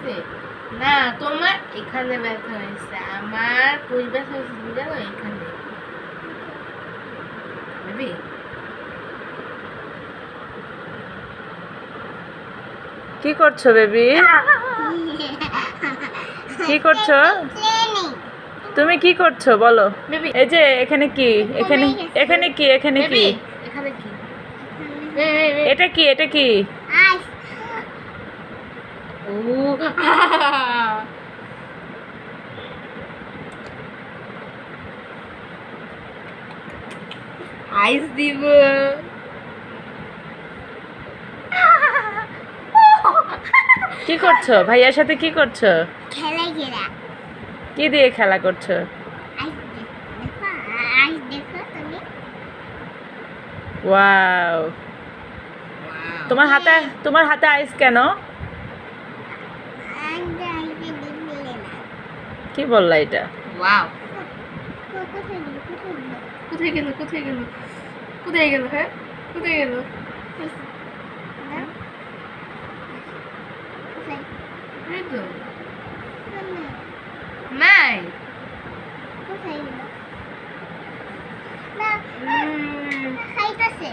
হয়েছে? না, তোমার এখানে ব্যথা হয়েছে। আমার কই ব্যথা হয়েছে তুমি জানো? এখানে। বেবি কি করছো বেবি? কি করছো তুমি? কি করছো বলো? বেবি এই যে এখানে কি? এখানে এখানে কি? এখানে কি? এখানে কি? এটা কি? এটা কি? ও আইস দিব। কি করছো? ভাইয়ার সাথে কি করছো? খেলা খেলা কি দিয়ে খেলা করছো? আইস দেখো তুমি। ওয়াও, তোমার হাতে আইস কেন? কি বললা এটা? ওয়াও, কোথায় গেল? কোথায় গেল? কোথায় গেল? হ্যাঁ, কোথায় গেল? এই তো নাই। খাইতেছে